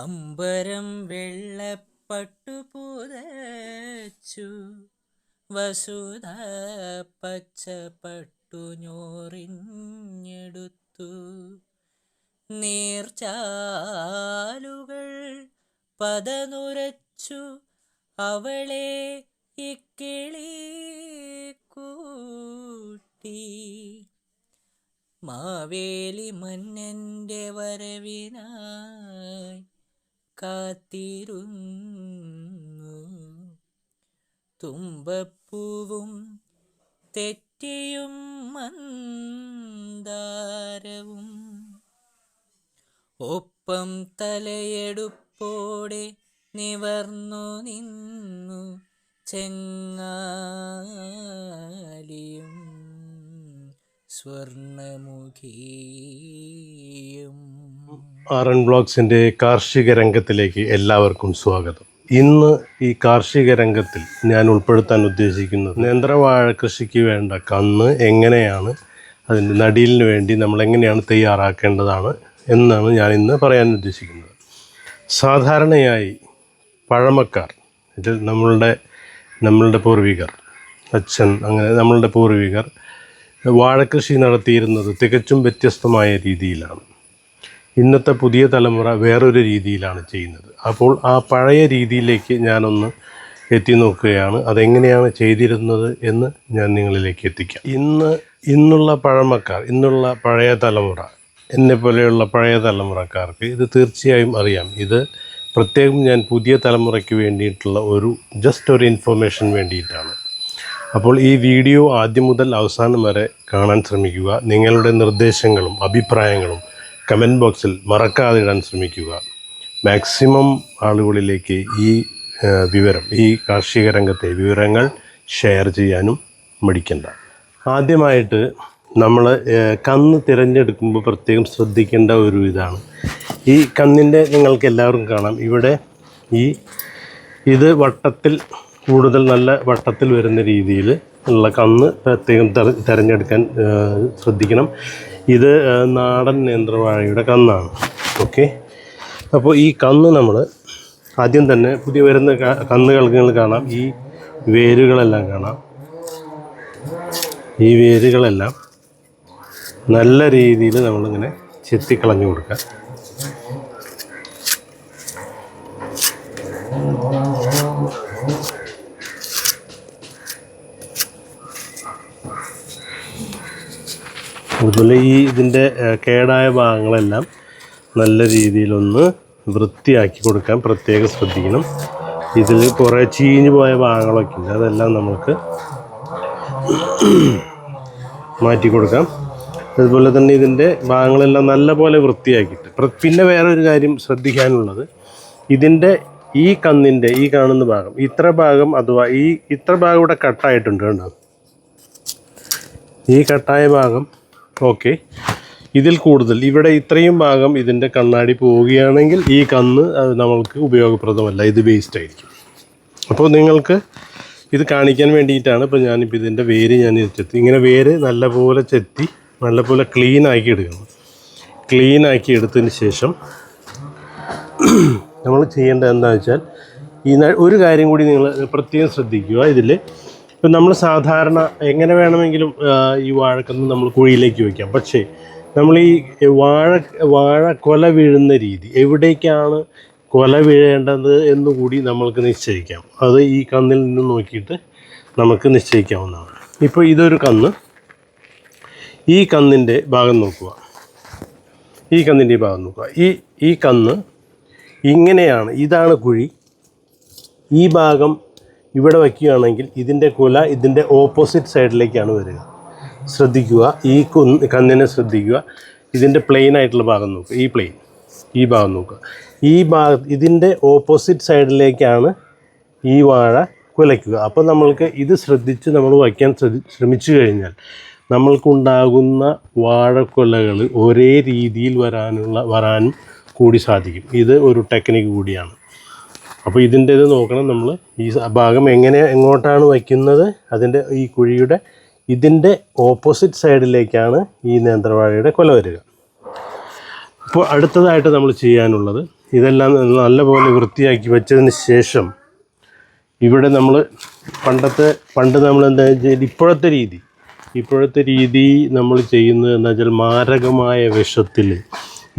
അമ്പരം വെള്ളപ്പട്ടു പുതച്ചു വസുധ പച്ചപ്പട്ടു ഞോറിഞ്ഞെടുത്തു. നീർച്ചാലുകൾ പതനുരച്ചു അവളെ ഇക്കിളി കൂട്ടി. മാവേലി മന്നൻ്റെ വരവിനായി കാത്തിരുന്നു. തുമ്പപ്പൂവും തെറ്റിയും മന്ദാരവും ഒപ്പം തലയെടുപ്പോടെ നിവർന്നു നിന്നു. ചെങ്ങാലിയും സ്വർണമുഖിയും. RN ബ്ലോഗ്സിൻ്റെ കാർഷിക രംഗത്തിലേക്ക് എല്ലാവർക്കും സ്വാഗതം. ഇന്ന് ഈ കാർഷിക രംഗത്തിൽ ഞാൻ ഉൾപ്പെടുത്താൻ ഉദ്ദേശിക്കുന്നത് നേന്ത്രവാഴ കൃഷിക്ക് വേണ്ട കന്ന് എങ്ങനെയാണ്, അതിൻ്റെ നടീലിന് വേണ്ടി നമ്മൾ എങ്ങനെയാണ് തയ്യാറാക്കേണ്ടതാണ് എന്നാണ് ഞാൻ ഇന്ന് പറയാൻ ഉദ്ദേശിക്കുന്നത്. സാധാരണയായി പഴമക്കാർ, ഇത് നമ്മളുടെ പൂർവികർ, അച്ഛൻ, അങ്ങനെ നമ്മളുടെ പൂർവികർ വാഴക്കൃഷി നടത്തിയിരുന്നത് തികച്ചും വ്യത്യസ്തമായ രീതിയിലാണ്. ഇന്നത്തെ പുതിയ തലമുറ വേറൊരു രീതിയിലാണ് ചെയ്യുന്നത്. അപ്പോൾ ആ പഴയ രീതിയിലേക്ക് ഞാനൊന്ന് എത്തി നോക്കുകയാണ്. അതെങ്ങനെയാണ് ചെയ്തിരുന്നത് എന്ന് ഞാൻ നിങ്ങളിലേക്ക് എത്തിക്കാം. ഇന്നുള്ള പഴമക്കാർ, ഇന്നുള്ള പഴയ തലമുറ, എന്നെപ്പോലെയുള്ള പഴയ തലമുറക്കാർക്ക് ഇത് തീർച്ചയായും അറിയാം. ഇത് പ്രത്യേകം ഞാൻ പുതിയ തലമുറയ്ക്ക് വേണ്ടിയിട്ടുള്ള ഒരു ഇൻഫർമേഷൻ വേണ്ടിയിട്ടാണ്. അപ്പോൾ ഈ വീഡിയോ ആദ്യം മുതൽ അവസാനം വരെ കാണാൻ ശ്രമിക്കുക. നിങ്ങളുടെ നിർദ്ദേശങ്ങളും അഭിപ്രായങ്ങളും കമൻറ്റ് ബോക്സിൽ മറക്കാതെ ഇടാൻ ശ്രമിക്കുക. മാക്സിമം ആളുകളിലേക്ക് ഈ കാർഷിക രംഗത്തെ വിവരങ്ങൾ ഷെയർ ചെയ്യാനും മടിക്കണ്ട. ആദ്യമായിട്ട് നമ്മൾ കന്ന് തിരഞ്ഞെടുക്കുമ്പോൾ പ്രത്യേകം ശ്രദ്ധിക്കേണ്ട ഒരു ഇതാണ് ഈ കന്നിൻ്റെ. നിങ്ങൾക്ക് എല്ലാവർക്കും കാണാം ഇവിടെ ഇത് വട്ടത്തിൽ, കൂടുതൽ നല്ല വട്ടത്തിൽ വരുന്ന രീതിയിൽ ഉള്ള കന്ന് പ്രത്യേകം തിരഞ്ഞെടുക്കാൻ ശ്രദ്ധിക്കണം. ഇത് നാടൻ നേന്ത്രവാഴയുടെ കന്നാണ്. ഓക്കെ, അപ്പോൾ ഈ കന്ന് നമ്മൾ ആദ്യം തന്നെ പുതിയ വരുന്ന കന്നുകൾക്ക് നിങ്ങൾ കാണാം, ഈ വേരുകളെല്ലാം കാണാം. ഈ വേരുകളെല്ലാം നല്ല രീതിയിൽ നമ്മളിങ്ങനെ ചെത്തിക്കളഞ്ഞു കൊടുക്കുക. അതുപോലെ ഇതിൻ്റെ കേടായ ഭാഗങ്ങളെല്ലാം നല്ല രീതിയിലൊന്ന് വൃത്തിയാക്കി കൊടുക്കാൻ പ്രത്യേകം ശ്രദ്ധിക്കണം. ഇതിൽ കുറേ ചീഞ്ഞു പോയ ഭാഗങ്ങളൊക്കെ ഉണ്ട്, അതെല്ലാം നമുക്ക് മാറ്റി കൊടുക്കാം. അതുപോലെ തന്നെ ഇതിൻ്റെ ഭാഗങ്ങളെല്ലാം നല്ല പോലെ വൃത്തിയാക്കിയിട്ട് പിന്നെ വേറൊരു കാര്യം ശ്രദ്ധിക്കാനുള്ളത്, ഇതിൻ്റെ ഈ കന്നിൻ്റെ ഈ കാണുന്ന ഭാഗം, ഇത്ര ഭാഗം അഥവാ ഇത്ര ഭാഗം ഇവിടെ കട്ടായിട്ടുണ്ട് കേട്ടോ. ഈ കട്ടായ ഭാഗം ഓക്കെ, ഇതിൽ കൂടുതൽ ഇവിടെ ഇത്രയും ഭാഗം ഇതിൻ്റെ കണ്ണാടി പോവുകയാണെങ്കിൽ ഈ കന്ന് നമ്മൾക്ക് ഉപയോഗപ്രദമല്ല, ഇത് വേസ്റ്റ് ആയിരിക്കും. അപ്പോൾ നിങ്ങൾക്ക് ഇത് കാണിക്കാൻ വേണ്ടിയിട്ടാണ് ഇപ്പോൾ ഞാനിപ്പോൾ ഇതിൻ്റെ വേര് ഇങ്ങനെ വേര് നല്ലപോലെ ചെത്തി നല്ലപോലെ ക്ലീനാക്കി എടുക്കണം. ക്ലീനാക്കി എടുത്തതിന് ശേഷം നമ്മൾ ചെയ്യേണ്ടത് എന്താണെന്ന് വെച്ചാൽ, ഒരു കാര്യം കൂടി നിങ്ങൾ പ്രത്യേകം ശ്രദ്ധിക്കുക. ഇതിൽ ഇപ്പം നമ്മൾ സാധാരണ എങ്ങനെ വേണമെങ്കിലും ഈ വാഴക്കന്ന് നമ്മൾ കുഴിയിലേക്ക് വയ്ക്കാം. പക്ഷേ നമ്മൾ ഈ വാഴ കൊല വീഴുന്ന രീതി, എവിടേക്കാണ് കൊല വീഴേണ്ടത് എന്നുകൂടി നമ്മൾക്ക് നിശ്ചയിക്കാം. അത് ഈ കന്നിൽ നിന്ന് നോക്കിയിട്ട് നമുക്ക് നിശ്ചയിക്കാവുന്നതാണ്. ഇപ്പോൾ ഇതൊരു കന്ന്, ഈ കന്നിൻ്റെ ഭാഗം നോക്കുക. ഈ കന്ന് ഇങ്ങനെയാണ്, ഇതാണ് കുഴി. ഈ ഭാഗം ഇവിടെ വയ്ക്കുകയാണെങ്കിൽ ഇതിൻ്റെ കുല ഇതിൻ്റെ ഓപ്പോസിറ്റ് സൈഡിലേക്കാണ് വരിക. ശ്രദ്ധിക്കുക, ഈ കന്നിനെ ശ്രദ്ധിക്കുക. ഇതിൻ്റെ പ്ലെയിൻ ആയിട്ടുള്ള ഭാഗം നോക്കുക, ഈ ഭാഗം നോക്കുക. ഇതിൻ്റെ ഓപ്പോസിറ്റ് സൈഡിലേക്കാണ് ഈ വാഴ കുലയ്ക്കുക. അപ്പോൾ നമ്മൾക്ക് ഇത് ശ്രദ്ധിച്ച് നമ്മൾ വയ്ക്കാൻ ശ്രമിച്ചു കഴിഞ്ഞാൽ നമ്മൾക്കുണ്ടാകുന്ന വാഴക്കൊലകൾ ഒരേ രീതിയിൽ വരാനും കൂടി സാധിക്കും. ഇത് ഒരു ടെക്നിക്ക് കൂടിയാണ്. അപ്പോൾ ഇത് നോക്കണം നമ്മൾ. ഈ ഭാഗം എങ്ങോട്ടാണ് വയ്ക്കുന്നത്, അതിൻ്റെ ഈ കുഴിയുടെ ഇതിൻ്റെ ഓപ്പോസിറ്റ് സൈഡിലേക്കാണ് ഈ നേന്ത്രവാഴയുടെ കൊല വരിക. അപ്പോൾ അടുത്തതായിട്ട് നമ്മൾ ചെയ്യാനുള്ളത്, ഇതെല്ലാം നല്ലപോലെ വൃത്തിയാക്കി വെച്ചതിന് ശേഷം ഇവിടെ നമ്മൾ പണ്ട് നമ്മൾ എന്താ വെച്ചാൽ ഇപ്പോഴത്തെ രീതി നമ്മൾ ചെയ്യുന്നത് എന്താ വെച്ചാൽ മാരകമായ വിഷത്തിൽ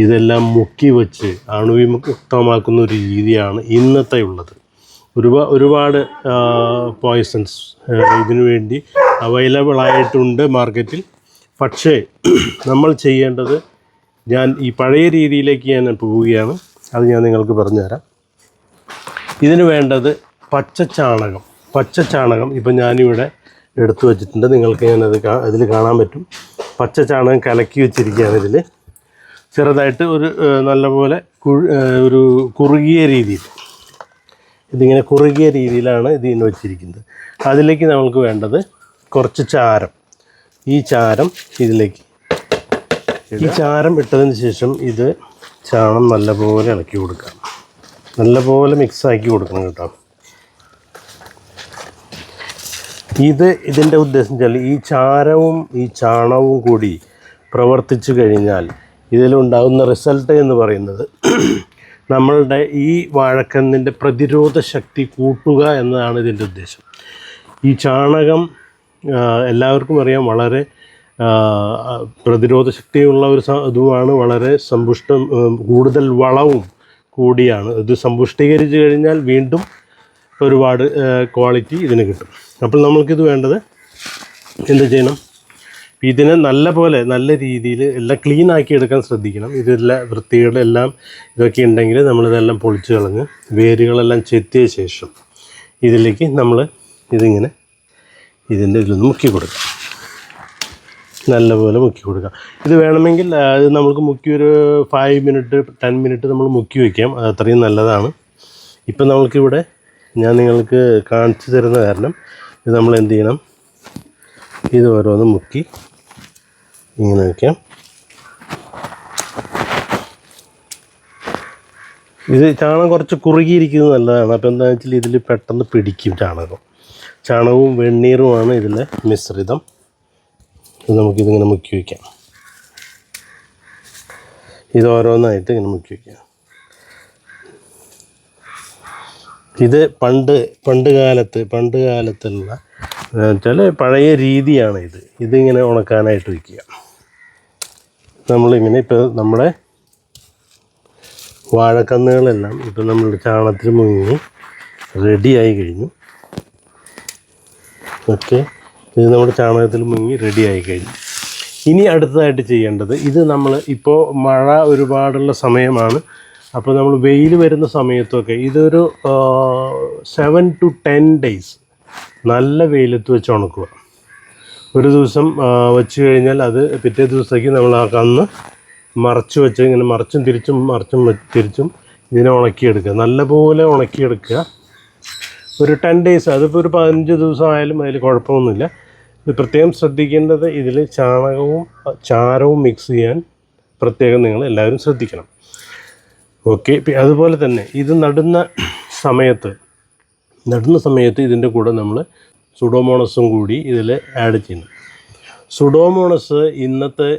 ഇതെല്ലാം മുക്കി വെച്ച് അണുവിമുക്തമാക്കുന്ന ഒരു രീതിയാണ് ഇന്നത്തെ ഉള്ളത്. ഒരുപാട് പോയ്സൺസ് ഇതിനു വേണ്ടി അവൈലബിൾ ആയിട്ടുണ്ട് മാർക്കറ്റിൽ. പക്ഷേ നമ്മൾ ചെയ്യേണ്ടത്, ഞാൻ ഈ പഴയ രീതിയിലേക്ക് ഞാൻ പോവുകയാണ്. അത് ഞാൻ നിങ്ങൾക്ക് പറഞ്ഞുതരാം. ഇതിന് വേണ്ടത് പച്ചച്ചാണകം ഇപ്പം ഞാനിവിടെ എടുത്തു വച്ചിട്ടുണ്ട്. നിങ്ങൾക്ക് ഞാനത് ഇതിൽ കാണാൻ പറ്റും. പച്ചച്ചാണകം കലക്കി വെച്ചിരിക്കുകയാണ്. ഇതിൽ ചെറുതായിട്ട് ഒരു നല്ലപോലെ ഒരു കുറുകിയ രീതിയിൽ, ഇതിങ്ങനെ കുറുകിയ രീതിയിലാണ് ഇതിന് വെച്ചിരിക്കുന്നത്. അതിലേക്ക് നമുക്ക് വേണ്ടത് കുറച്ച് ചാരം. ഈ ചാരം ഇതിലേക്ക്, ഈ ചാരം ഇട്ടതിന് ശേഷം ഇത് ചാണം നല്ലപോലെ ഇളക്കി കൊടുക്കാം. നല്ലപോലെ മിക്സാക്കി കൊടുക്കണം കേട്ടോ. ഇതിൻ്റെ ഉദ്ദേശം വെച്ചാൽ ഈ ചാരവും ഈ ചാണകവും കൂടി പ്രവർത്തിച്ചു കഴിഞ്ഞാൽ ഇതിലുണ്ടാകുന്ന റിസൾട്ട് എന്ന് പറയുന്നത് നമ്മളുടെ ഈ വാഴക്കന്നിൻ്റെ പ്രതിരോധ ശക്തി കൂട്ടുക എന്നതാണ് ഇതിൻ്റെ ഉദ്ദേശം. ഈ ചാണകം എല്ലാവർക്കും അറിയാം, വളരെ പ്രതിരോധ ശക്തിയുള്ള ഒരു ഇതുമാണ്. വളരെ കൂടുതൽ വളവും കൂടിയാണ്. ഇത് സമ്പുഷ്ടീകരിച്ച് കഴിഞ്ഞാൽ വീണ്ടും ഒരുപാട് ക്വാളിറ്റി ഇതിന് കിട്ടും. അപ്പോൾ നമുക്കിത് വേണ്ടത് എന്ത് ചെയ്യണം? ഇതിനെ നല്ല രീതിയിൽ എല്ലാം ക്ലീൻ ആക്കി എടുക്കാൻ ശ്രദ്ധിക്കണം. ഇതെല്ലാം വൃത്തികളെല്ലാം ഇതൊക്കെ ഉണ്ടെങ്കിൽ നമ്മളിതെല്ലാം പൊളിച്ച് കളഞ്ഞ് വേരുകളെല്ലാം ചെത്തിയ ശേഷം ഇതിലേക്ക് നമ്മൾ ഇതിങ്ങനെ ഇതിലൊന്ന് മുക്കി കൊടുക്കാം. നല്ലപോലെ മുക്കി കൊടുക്കാം. ഇത് വേണമെങ്കിൽ അത് നമുക്ക് മുക്കി ഒരു 5 മിനിറ്റ് 10 മിനിറ്റ് നമ്മൾ മുക്കി വയ്ക്കാം. അത് അത്രയും നല്ലതാണ്. ഇപ്പം നമുക്കിവിടെ ഞാൻ നിങ്ങൾക്ക് കാണിച്ചു തരുന്ന കാരണം ഇത് നമ്മൾ എന്ത് ചെയ്യണം? ഇത് ഓരോന്ന് മുക്കി ഇങ്ങനെ വയ്ക്കാം. ഇത് ചാണകം കുറച്ച് കുറുകിയിരിക്കുന്നത് നല്ലതാണ്. അപ്പോൾ എന്താണെന്ന് വെച്ചാൽ ഇതിൽ പെട്ടെന്ന് പിടിക്കും ചാണകവും വെണ്ണീറുമാണ് ഇതിലെ മിശ്രിതം. നമുക്കിതിങ്ങനെ മുക്കി വയ്ക്കാം. ഇത് ഓരോന്നായിട്ട് ഇങ്ങനെ മുക്കി വയ്ക്കാം. ഇത് പണ്ട് കാലത്തുള്ള വെച്ചാൽ പഴയ രീതിയാണ് ഇതിങ്ങനെ ഉണക്കാനായിട്ട് വയ്ക്കുക. നമ്മളിങ്ങനെ ഇപ്പോൾ നമ്മുടെ വാഴക്കന്നുകളെല്ലാം ഇപ്പോൾ നമ്മളുടെ ചാണകത്തിൽ മുങ്ങി റെഡിയായി കഴിഞ്ഞു. ഓക്കെ, ഇത് നമ്മുടെ ചാണകത്തിൽ മുങ്ങി റെഡിയായി കഴിഞ്ഞു. ഇനി അടുത്തതായിട്ട് ചെയ്യേണ്ടത്, ഇത് നമ്മൾ ഇപ്പോൾ മഴ ഒരുപാടുള്ള സമയമാണ്. അപ്പോൾ നമ്മൾ വെയിൽ വരുന്ന സമയത്തൊക്കെ ഇതൊരു 7 to 10 days നല്ല വെയിലത്ത് വെച്ച് ഉണക്കുക. ഒരു ദിവസം വെച്ച് കഴിഞ്ഞാൽ അത് പിറ്റേ ദിവസത്തേക്ക് നമ്മൾ ആ കന്ന് മറച്ച് വെച്ച് ഇങ്ങനെ മറച്ചും തിരിച്ചും ഇതിനെ ഉണക്കിയെടുക്കുക. നല്ലപോലെ ഉണക്കിയെടുക്കുക. ഒരു 10 days, അതിപ്പോൾ ഒരു 15 ദിവസം ആയാലും അതിൽ കുഴപ്പമൊന്നുമില്ല. ഇത് പ്രത്യേകം ശ്രദ്ധിക്കേണ്ടത്, ഇതിൽ ചാരവും മിക്സ് ചെയ്യാൻ പ്രത്യേകം നിങ്ങൾ എല്ലാവരും ശ്രദ്ധിക്കണം. ഓക്കെ, അതുപോലെ തന്നെ ഇത് നടുന്ന സമയത്ത് ഇതിൻ്റെ കൂടെ നമ്മൾ സുഡോമോണസും കൂടി ഇതിൽ ആഡ് ചെയ്യണം. സുഡോമോണസ് ഇന്നത്തെ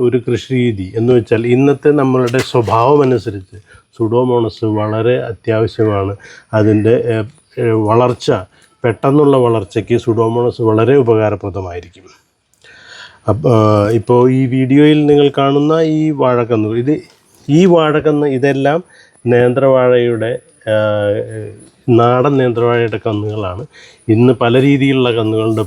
ഒരു കൃഷി രീതി എന്ന് വെച്ചാൽ ഇന്നത്തെ നമ്മളുടെ സ്വഭാവം അനുസരിച്ച് സുഡോമോണസ് വളരെ അത്യാവശ്യമാണ്. അതിൻ്റെ പെട്ടെന്നുള്ള വളർച്ചയ്ക്ക് സുഡോമോണസ് വളരെ ഉപകാരപ്രദമായിരിക്കും. ഇപ്പോൾ ഈ വീഡിയോയിൽ നിങ്ങൾ കാണുന്ന ഈ വാഴക്കന്ന് ഇതെല്ലാം നേന്ത്രവാഴയുടെ നാടൻ നേന്ത്രവാഴയുടെ കന്നുകളാണ്. ഇന്ന് പല രീതിയിലുള്ള കന്നുകളുണ്ട്.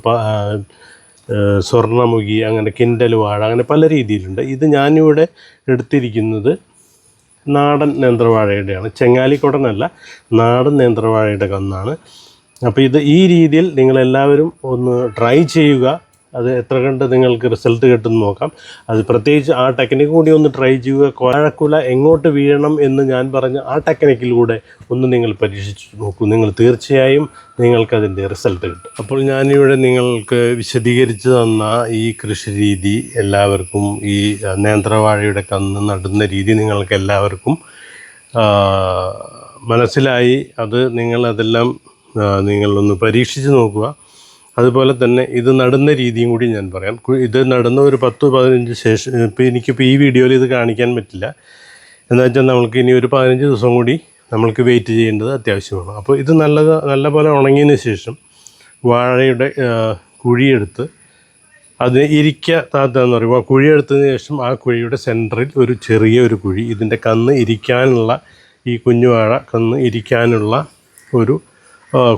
സ്വർണ്ണമുഖി, അങ്ങനെ കിൻഡൽ വാഴ, അങ്ങനെ പല രീതിയിലുണ്ട്. ഇത് ഞാനിവിടെ എടുത്തിരിക്കുന്നത് നാടൻ നേന്ത്രവാഴയുടെയാണ്. ചെങ്ങാലിക്കുടനല്ല, നാടൻ നേന്ത്രവാഴയുടെ കന്നാണ്. അപ്പോൾ ഈ രീതിയിൽ നിങ്ങളെല്ലാവരും ഒന്ന് ട്രൈ ചെയ്യുക. അത് എത്ര കണ്ട് നിങ്ങൾക്ക് റിസൾട്ട് കിട്ടുമെന്ന് നോക്കാം. അത് പ്രത്യേകിച്ച് ആ ടെക്നിക്ക് കൂടി ഒന്ന് ട്രൈ ചെയ്യുക. വാഴക്കുല എങ്ങോട്ട് വീഴണം എന്ന് ഞാൻ പറഞ്ഞ ആ ടെക്നിക്കിലൂടെ ഒന്ന് നിങ്ങൾ പരീക്ഷിച്ച് നോക്കൂ. തീർച്ചയായും നിങ്ങൾക്കതിൻ്റെ റിസൾട്ട് കിട്ടും. അപ്പോൾ ഞാനിവിടെ നിങ്ങൾക്ക് വിശദീകരിച്ച് തന്ന ഈ കൃഷി രീതി എല്ലാവർക്കും, ഈ നേന്ത്രവാഴയുടെ കന്ന് നടുന്ന രീതി നിങ്ങൾക്ക് എല്ലാവർക്കും മനസ്സിലായി. നിങ്ങളതെല്ലാം നിങ്ങളൊന്ന് പരീക്ഷിച്ച് നോക്കുക. അതുപോലെ തന്നെ ഇത് നടുന്ന രീതിയും കൂടി ഞാൻ പറയാം. ഇത് നടുന്ന ഒരു 10-15 ശേഷം, എനിക്കിപ്പോൾ ഈ വീഡിയോയിൽ ഇത് കാണിക്കാൻ പറ്റില്ല. എന്ന് വെച്ചാൽ നമ്മൾക്ക് ഇനി ഒരു 15 ദിവസം കൂടി നമ്മൾക്ക് വെയിറ്റ് ചെയ്യേണ്ടത് അത്യാവശ്യമാണ്. അപ്പോൾ ഇത് നല്ല പോലെ ഉണങ്ങിയതിന് ശേഷം വാഴയുടെ കുഴിയെടുത്ത് അത് താത്താന്ന് പറയുമ്പോൾ കുഴിയെടുത്തതിന് ശേഷം ആ കുഴിയുടെ സെൻറ്ററിൽ ഒരു ചെറിയൊരു കുഴി, ഇതിൻ്റെ കന്ന് ഇരിക്കാനുള്ള, ഈ കുഞ്ഞു വാഴ കന്ന് ഇരിക്കാനുള്ള ഒരു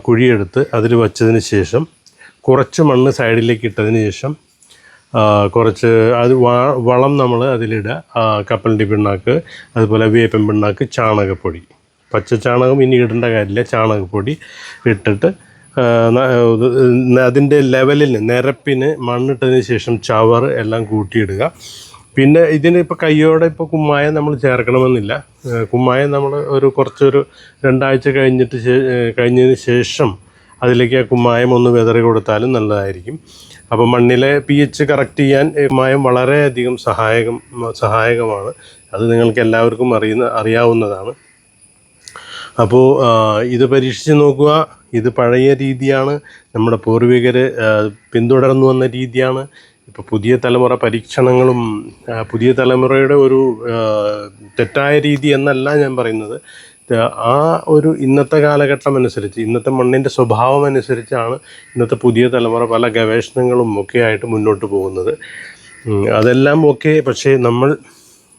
കുഴിയെടുത്ത് അതിൽ വച്ചതിന് ശേഷം കുറച്ച് മണ്ണ് സൈഡിലേക്ക് ഇട്ടതിന് ശേഷം കുറച്ച് അത് വളം നമ്മൾ അതിലിടുക. കപ്പലണ്ടി പിണ്ണാക്ക്, അതുപോലെ വേപ്പൻ പിണ്ണാക്ക്, ചാണകപ്പൊടി, പച്ച ചാണകം ഇനി ഇടേണ്ട കാര്യമില്ല, ചാണകപ്പൊടി ഇട്ടിട്ട് അതിൻ്റെ ലെവലിന് നിരപ്പിന് മണ്ണിട്ടതിന് ശേഷം ചവറ് എല്ലാം കൂട്ടിയിടുക. പിന്നെ ഇതിന് ഇപ്പോൾ കയ്യോടെ ഇപ്പോൾ കുമ്മായം നമ്മൾ ചേർക്കണമെന്നില്ല. കുമ്മായം നമ്മൾ കുറച്ചൊരു 2 ആഴ്ച കഴിഞ്ഞതിന് ശേഷം അതിലേക്ക് ആ കുമ്മായം ഒന്ന് വിതറി കൊടുത്താലും നല്ലതായിരിക്കും. അപ്പോൾ മണ്ണിലെ pH കറക്റ്റ് ചെയ്യാൻ കുമ്മായം വളരെയധികം സഹായകമാണ്. അത് നിങ്ങൾക്ക് എല്ലാവർക്കും അറിയാവുന്നതാണ്. അപ്പോൾ ഇത് പരീക്ഷിച്ച് നോക്കുക. ഇത് പഴയ രീതിയാണ്, നമ്മുടെ പൂർവികർ പിന്തുടർന്നു വന്ന രീതിയാണ്. ഇപ്പോൾ പുതിയ തലമുറ പരീക്ഷണങ്ങളും പുതിയ തലമുറയുടെ ഒരു തെറ്റായ രീതി എന്നല്ല ഞാൻ പറയുന്നത്. ആ ഒരു ഇന്നത്തെ കാലഘട്ടം അനുസരിച്ച്, ഇന്നത്തെ മണ്ണിൻ്റെ സ്വഭാവം അനുസരിച്ചാണ് ഇന്നത്തെ പുതിയ തലമുറ പല ഗവേഷണങ്ങളും ഒക്കെ ആയിട്ട് മുന്നോട്ട് പോകുന്നത്. അതെല്ലാം ഓക്കെ. പക്ഷേ നമ്മൾ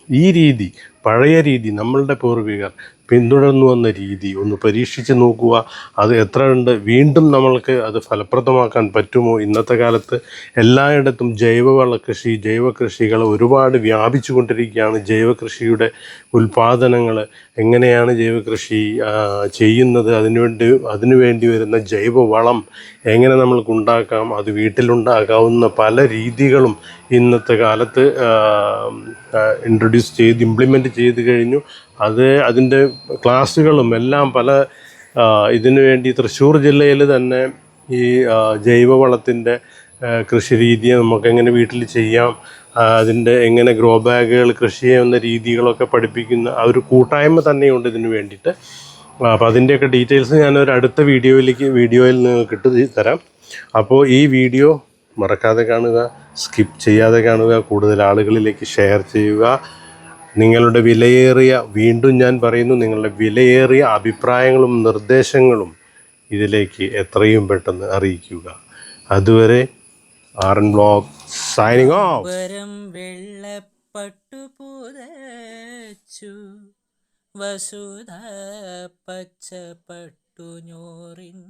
ഈ രീതി, പഴയ രീതി, നമ്മളുടെ പൂർവികർ പിന്തുടർന്നു വന്ന രീതി ഒന്ന് പരീക്ഷിച്ച് നോക്കുക. അത് എത്ര ഉണ്ട്, വീണ്ടും നമ്മൾക്ക് അത് ഫലപ്രദമാക്കാൻ പറ്റുമോ? ഇന്നത്തെ കാലത്ത് എല്ലായിടത്തും ജൈവ കൃഷികൾ ഒരുപാട് വ്യാപിച്ചു കൊണ്ടിരിക്കുകയാണ്. ജൈവകൃഷിയുടെ ഉൽപ്പാദനങ്ങൾ എങ്ങനെയാണ് ജൈവകൃഷി ചെയ്യുന്നത്, അതിനുവേണ്ടി വരുന്ന ജൈവവളം എങ്ങനെ നമ്മൾക്ക് ഉണ്ടാക്കാം, അത് വീട്ടിലുണ്ടാക്കാവുന്ന പല രീതികളും ഇന്നത്തെ കാലത്ത് ഇംപ്ലിമെൻറ്റ് ചെയ്ത് കഴിഞ്ഞു. അതിൻ്റെ ക്ലാസ്സുകളും എല്ലാം ഇതിനു വേണ്ടി തൃശ്ശൂർ ജില്ലയിൽ തന്നെ ഈ ജൈവവളത്തിൻ്റെ കൃഷി രീതി നമുക്കെങ്ങനെ വീട്ടിൽ ചെയ്യാം, അതിൻ്റെ എങ്ങനെ ഗ്രോ ബാഗുകൾ കൃഷി ചെയ്യുന്ന രീതികളൊക്കെ പഠിപ്പിക്കുന്ന ഒരു കൂട്ടായ്മ തന്നെയുണ്ട് ഇതിന് വേണ്ടിയിട്ട്. അപ്പോൾ അതിൻ്റെയൊക്കെ ഡീറ്റെയിൽസ് ഞാനൊരു അടുത്ത വീഡിയോയിൽ നിങ്ങൾക്ക് ഇട്ട് തരാം. അപ്പോൾ ഈ വീഡിയോ മറക്കാതെ കാണുക, സ്കിപ്പ് ചെയ്യാതെ കാണുക, കൂടുതൽ ആളുകളിലേക്ക് ഷെയർ ചെയ്യുക. നിങ്ങളുടെ വീണ്ടും ഞാൻ പറയുന്നു, നിങ്ങളുടെ വിലയേറിയ അഭിപ്രായങ്ങളും നിർദ്ദേശങ്ങളും ഇതിലേക്ക് എത്രയും പെട്ടെന്ന് അറിയിക്കുക. അതുവരെ RN vlog signing off. വെള്ളപ്പട്ടു പുതച്ചു Vasudha പച്ചപ്പട്ടു ഞോറിൻ